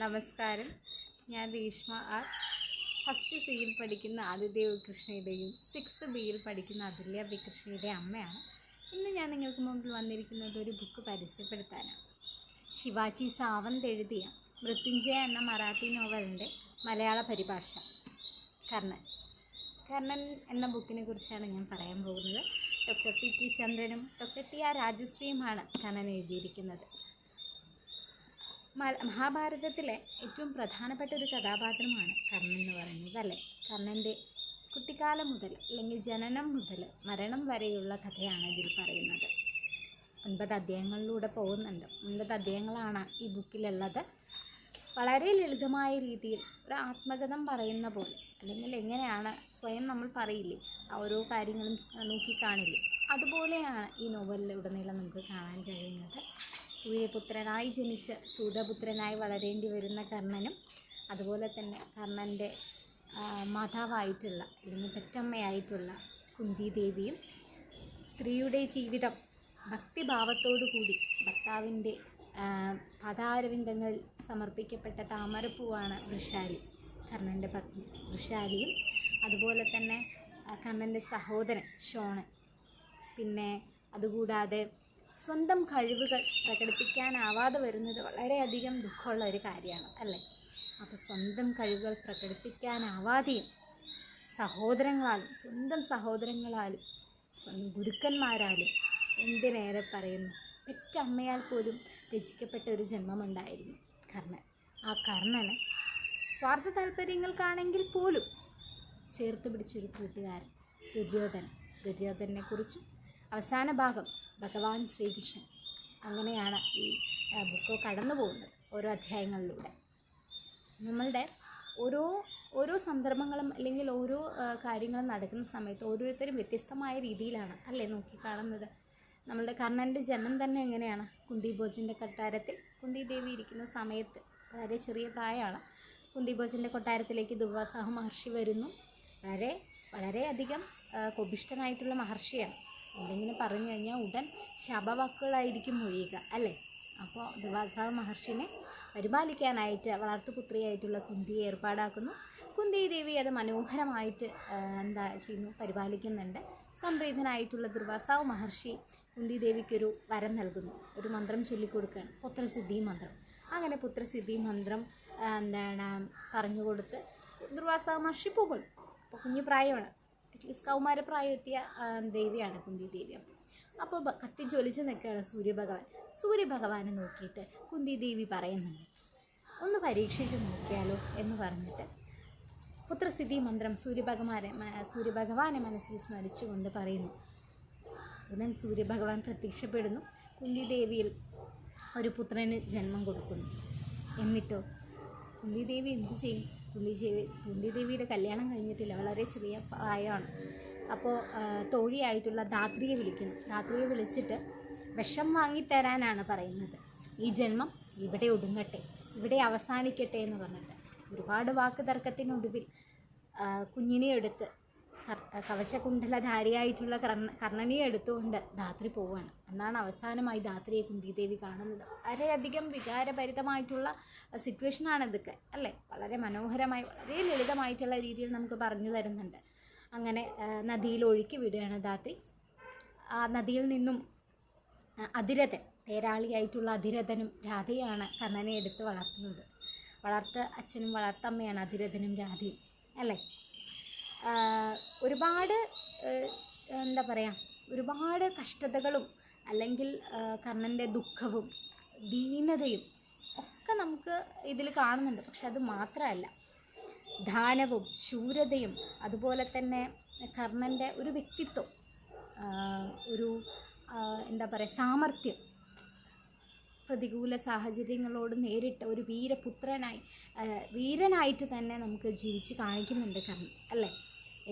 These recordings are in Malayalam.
നമസ്കാരം. ഞാൻ രേഷ്മ ആർ. ഫസ്റ്റ് സിയിൽ പഠിക്കുന്ന ആദിദേവ് കൃഷ്ണയുടെയും 6th ബിയിൽ പഠിക്കുന്ന അതുല്യ ബി കൃഷ്ണയുടെയും അമ്മയാണ്. ഇന്ന് ഞാൻ നിങ്ങൾക്ക് മുമ്പിൽ വന്നിരിക്കുന്നത് ഒരു ബുക്ക് പരിചയപ്പെടുത്താനാണ്. ശിവാജി സാവന്ത് എഴുതിയ മൃത്യുഞ്ജയ എന്ന മറാത്തി നോവലിൻ്റെ മലയാള പരിഭാഷ. കർണൻ എന്ന ബുക്കിനെ കുറിച്ചാണ് ഞാൻ പറയാൻ പോകുന്നത്. ഡോക്ടർ പി ടി ചന്ദ്രനും ഡോക്ടർ ടി ആർ രാജശ്രീയുമാണ് കർണൻ എഴുതിയിരിക്കുന്നത്. മഹാഭാരതത്തിലെ ഏറ്റവും പ്രധാനപ്പെട്ട ഒരു കഥാപാത്രമാണ് കർണൻ എന്ന് പറയുന്നത്, അല്ലേ? കർണൻ്റെ കുട്ടിക്കാലം മുതൽ അല്ലെങ്കിൽ ജനനം മുതൽ മരണം വരെയുള്ള കഥയാണ് ഇതിൽ പറയുന്നത്. 9 അധ്യായങ്ങളിലൂടെ പോകുന്നുണ്ട്. 9 അധ്യായങ്ങളാണ് ഈ ബുക്കിലുള്ളത്. വളരെ ലളിതമായ രീതിയിൽ ഒരു ആത്മകഥം പറയുന്ന പോലെ, അല്ലെങ്കിൽ എങ്ങനെയാണ് സ്വയം നമ്മൾ പറയില്ലേ, ഓരോ കാര്യങ്ങളും നോക്കിക്കാണില്ലേ, അതുപോലെയാണ് ഈ നോവലിലുടനീളം നമുക്ക് കാണാൻ കഴിയുന്നത്. സൂര്യപുത്രനായി ജനിച്ച് സൂതപുത്രനായി വളരേണ്ടി വരുന്ന കർണനും, അതുപോലെ തന്നെ കർണൻ്റെ മാതാവായിട്ടുള്ള അല്ലെങ്കിൽ പെറ്റമ്മയായിട്ടുള്ള കുന്തി ദേവിയും, സ്ത്രീയുടെ ജീവിതം ഭക്തിഭാവത്തോടു കൂടി ഭർത്താവിൻ്റെ പദാരവിന്ദങ്ങളിൽ സമർപ്പിക്കപ്പെട്ട താമരപ്പൂവാണ് വൃഷാലി, കർണൻ്റെ പത്നി വൃഷാലിയും, അതുപോലെ തന്നെ കർണൻ്റെ സഹോദരൻ ഷോണൻ. പിന്നെ അതുകൂടാതെ സ്വന്തം കഴിവുകൾ പ്രകടിപ്പിക്കാനാവാതെ വരുന്നത് വളരെയധികം ദുഃഖമുള്ള ഒരു കാര്യമാണ്, അല്ലേ? അപ്പോൾ സ്വന്തം കഴിവുകൾ പ്രകടിപ്പിക്കാനാവാതെയും സ്വന്തം സഹോദരങ്ങളാലും സ്വന്തം ഗുരുക്കന്മാരാലും എന്തിനേറെ പറയുന്നു, പെറ്റമ്മയാൽ പോലും ത്യജിക്കപ്പെട്ട ഒരു ജന്മമുണ്ടായിരുന്നു കർണൻ. ആ കർണന് സ്വാർത്ഥ താല്പര്യങ്ങൾക്കാണെങ്കിൽ പോലും ചേർത്ത് പിടിച്ചൊരു കൂട്ടുകാരൻ ദുര്യോധനെക്കുറിച്ചും അവസാന ഭാഗം ഭഗവാൻ ശ്രീകൃഷ്ണൻ. അങ്ങനെയാണ് ഈ ബുക്ക് കടന്നു പോകുന്നത് ഓരോ അധ്യായങ്ങളിലൂടെ. നമ്മളുടെ ഓരോ സന്ദർഭങ്ങളും അല്ലെങ്കിൽ ഓരോ കാര്യങ്ങളും നടക്കുന്ന സമയത്ത് ഓരോരുത്തരും വ്യത്യസ്തമായ രീതിയിലാണ്, അല്ലേ, നോക്കിക്കാണുന്നത്. നമ്മളുടെ കർണൻ്റെ ജന്മം തന്നെ എങ്ങനെയാണ്? കുന്തിഭോജൻ്റെ കൊട്ടാരത്തിൽ കുന്തി ദേവി ഇരിക്കുന്ന സമയത്ത്, വളരെ ചെറിയ പ്രായമാണ്. കുന്തിഭോജൻ്റെ കൊട്ടാരത്തിലേക്ക് ദുർവാസാഹ മഹർഷി വരുന്നു. വളരെയധികം കോപിഷ്ഠനായിട്ടുള്ള മഹർഷിയാണ്. എന്തെങ്കിലും പറഞ്ഞു കഴിഞ്ഞാൽ ഉടൻ ശാപവാക്കുകളായിരിക്കും മൊഴിയുക, അല്ലേ? അപ്പോൾ ദുർവാസാഹ മഹർഷിനെ പരിപാലിക്കാനായിട്ട് വളർത്തുപുത്രിയായിട്ടുള്ള കുന്തിയെ ഏർപ്പാടാക്കുന്നു. കുന്തി ദേവി അത് മനോഹരമായിട്ട് പരിപാലിക്കുന്നുണ്ട്. സംപ്രീതനായിട്ടുള്ള ദുർവാസാഹ മഹർഷി കുന്തി ദേവിക്കൊരു വരം നൽകുന്നു, ഒരു മന്ത്രം ചൊല്ലിക്കൊടുക്കുകയാണ്, പുത്രസിദ്ധി മന്ത്രം. അങ്ങനെ പുത്രസിദ്ധി മന്ത്രം പറഞ്ഞുകൊടുത്ത് ദുർവാസാഹ മഹർഷി പോകുന്നു. അപ്പോൾ കുഞ്ഞു പ്രായമാണ്, അറ്റ്ലീസ്റ്റ് കൗമാരപ്രായം എത്തിയ ദേവിയാണ് കുന്തി ദേവി. അപ്പോൾ കത്തി ജ്വലിച്ച് നിൽക്കുകയാണ് സൂര്യഭഗവാനെ നോക്കിയിട്ട് കുന്തി ദേവി പറയുന്നുണ്ട്, ഒന്ന് പരീക്ഷിച്ച് നോക്കിയാലോ എന്ന് പറഞ്ഞിട്ട് പുത്രസിദ്ധി മന്ത്രം സൂര്യഭഗവാനെ മനസ്സിൽ സ്മരിച്ചുകൊണ്ട് പറയുന്നു. ഉടൻ സൂര്യഭഗവാൻ പ്രത്യക്ഷപ്പെടുന്നു, കുന്തി ദേവിയിൽ ഒരു പുത്രന് ജന്മം കൊടുക്കുന്നു. എന്നിട്ടോ കുന്തി ദേവി എന്ത് ചെയ്യും? കുന്തി ദേവിയുടെ കല്യാണം കഴിഞ്ഞിട്ടില്ല, വളരെ ചെറിയ പ്രായമാണ്. അപ്പോൾ തോഴിയായിട്ടുള്ള ധാത്രിയെ വിളിക്കുന്നു. ധാത്രിയെ വിളിച്ചിട്ട് വിഷം വാങ്ങിത്തരാനാണ് പറയുന്നത്. ഈ ജന്മം ഇവിടെ ഒടുങ്ങട്ടെ, ഇവിടെ അവസാനിക്കട്ടെ എന്ന് പറഞ്ഞിട്ട് ഒരുപാട് വാക്ക് തർക്കത്തിനൊടുവിൽ കുഞ്ഞിനെ എടുത്ത് കവചകുണ്ഡലധാരിയായിട്ടുള്ള കർണനെ എടുത്തുകൊണ്ട് ധാത്രി പോവുകയാണ്. എന്നാണ് അവസാനമായി ധാത്രിയെ കുന്തിദേവി കാണുന്നത്. വളരെയധികം വികാരഭരിതമായിട്ടുള്ള സിറ്റുവേഷനാണ് ഇതൊക്കെ, അല്ലേ? വളരെ മനോഹരമായി, വളരെ ലളിതമായിട്ടുള്ള രീതിയിൽ നമുക്ക് പറഞ്ഞു തരുന്നുണ്ട്. അങ്ങനെ നദിയിൽ ഒഴുക്കി വിടുകയാണ് ധാത്രി. ആ നദിയിൽ നിന്നും തേരാളിയായിട്ടുള്ള അതിരഥനും രാധയാണ് കർണനെ എടുത്ത് വളർത്തുന്നത്. അച്ഛനും വളർത്തമ്മയാണ് അതിരഥനും രാധയും, അല്ലേ? ഒരുപാട് ഒരുപാട് കഷ്ടതകളും അല്ലെങ്കിൽ കർണൻ്റെ ദുഃഖവും ദീനതയും ഒക്കെ നമുക്ക് ഇതിൽ കാണുന്നുണ്ട്. പക്ഷെ അത് മാത്രമല്ല, ദാനവും ശൂരതയും അതുപോലെ തന്നെ കർണൻ്റെ ഒരു വ്യക്തിത്വം, ഒരു സാമർഥ്യം, പ്രതികൂല സാഹചര്യങ്ങളോട് നേരിട്ട് ഒരു വീരനായിട്ട് തന്നെ നമുക്ക് ജീവിച്ച് കാണിക്കുന്നുണ്ട് കർണൻ, അല്ലേ?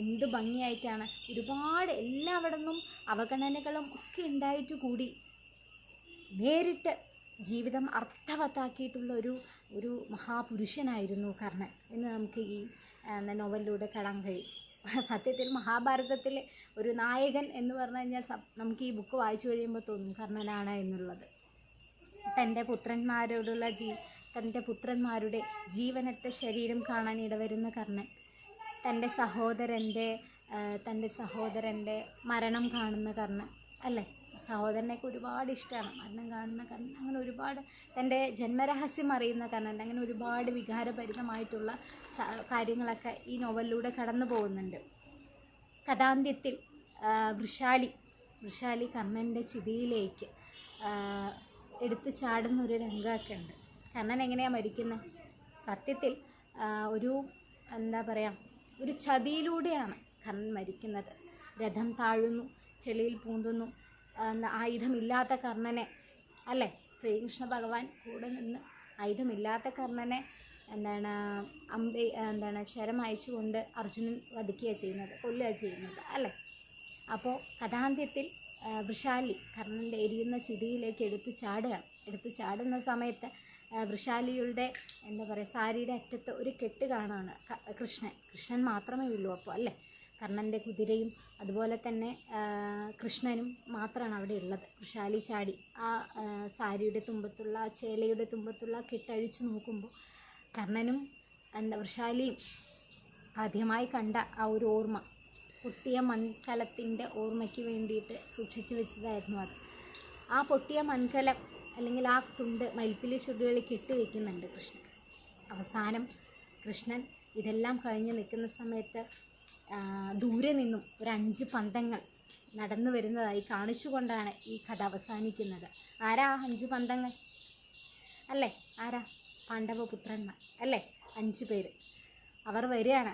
എന്ത് ഭംഗിയായിട്ടാണ്! ഒരുപാട് എല്ലാവിടുന്നും അവഗണനകളും ഒക്കെ ഉണ്ടായിട്ട് കൂടി നേരിട്ട് ജീവിതം അർത്ഥവത്താക്കിയിട്ടുള്ള ഒരു മഹാപുരുഷനായിരുന്നു കർണൻ എന്ന് നമുക്ക് ഈ നോവലിലൂടെ കാണാൻ കഴിയും. സത്യത്തിൽ മഹാഭാരതത്തിലെ ഒരു നായകൻ എന്ന് പറഞ്ഞു കഴിഞ്ഞാൽ നമുക്ക് ഈ ബുക്ക് വായിച്ചു കഴിയുമ്പോൾ തോന്നും കർണനാണ് എന്നുള്ളത്. തൻ്റെ പുത്രന്മാരോടുള്ള തൻ്റെ പുത്രന്മാരുടെ ജീവനറ്റ ശരീരം കാണാൻ ഇടവരുന്ന കർണൻ തൻ്റെ സഹോദരൻ്റെ മരണം കാണുന്ന കർണൻ അല്ലേ, സഹോദരനെയൊക്കെ ഒരുപാട് ഇഷ്ടമാണ്, മരണം കാണുന്ന കർണൻ, അങ്ങനെ ഒരുപാട് തൻ്റെ ജന്മരഹസ്യം അറിയുന്ന കർണൻ, അങ്ങനെ ഒരുപാട് വികാരഭരിതമായിട്ടുള്ള കാര്യങ്ങളൊക്കെ ഈ നോവലിലൂടെ കടന്നു പോകുന്നുണ്ട്. കഥാന്ത്യത്തിൽ വൃഷാലി കർണൻ്റെ ചിതിയിലേക്ക് എടുത്തു ചാടുന്നൊരു രംഗമൊക്കെ ഉണ്ട്. കർണൻ എങ്ങനെയാണ് മരിക്കുന്നത്? സത്യത്തിൽ എന്താ പറയുക, ഒരു ചതിയിലൂടെയാണ് കർണൻ മരിക്കുന്നത്. രഥം താഴുന്നു, ചെളിയിൽ പൂന്തുന്നു, ആയുധമില്ലാത്ത കർണനെ അല്ലേ, ശ്രീകൃഷ്ണ ഭഗവാൻ കൂടെ നിന്ന് ആയുധമില്ലാത്ത കർണനെ ശരം അയച്ചുകൊണ്ട് അർജുനൻ കൊല്ലുക ചെയ്യുന്നത് അല്ലേ. അപ്പോൾ കഥാന്ത്യത്തിൽ വൃഷാലി കർണൻ്റെ എരിയുന്ന ചിതിയിലേക്ക് എടുത്തു ചാടുന്ന സമയത്ത് വൃഷാലിയുടെ സാരിയുടെ അറ്റത്ത് ഒരു കെട്ട് കാണുകയാണ് കൃഷ്ണൻ മാത്രമേ ഉള്ളൂ അപ്പോൾ അല്ലേ. കർണൻ്റെ കുതിരയും അതുപോലെ തന്നെ കൃഷ്ണനും മാത്രമാണ് അവിടെ ഉള്ളത്. വൃഷാലി ചാടി ആ സാരിയുടെ തുമ്പത്തുള്ള ആ ചേലയുടെ തുമ്പത്തുള്ള കെട്ടഴിച്ചു നോക്കുമ്പോൾ കർണനും വൃഷാലിയും ആദ്യമായി കണ്ട ആ ഒരു ഓർമ്മ, പൊട്ടിയ മൺകലത്തിൻ്റെ ഓർമ്മയ്ക്ക് വേണ്ടിയിട്ട് സൂക്ഷിച്ചു വെച്ചതായിരുന്നു അത്. ആ പൊട്ടിയ മൺകലം അല്ലെങ്കിൽ ആ തുണ്ട് മയിൽപ്പിലി ചുരുളിൽ കെട്ടിവെക്കുന്നുണ്ട് കൃഷ്ണൻ. അവസാനം കൃഷ്ണൻ ഇതെല്ലാം കഴിഞ്ഞ് നിൽക്കുന്ന സമയത്ത് ദൂരെ നിന്നും ഒരു 5 പന്തങ്ങൾ നടന്നു വരുന്നതായി കാണിച്ചുകൊണ്ടാണ് ഈ കഥ അവസാനിക്കുന്നത്. ആരാ 5 പന്തങ്ങൾ അല്ലേ? ആരാ? പാണ്ഡവപുത്രന്മാർ അല്ലേ, 5 പേര്. അവർ വരികയാണ്.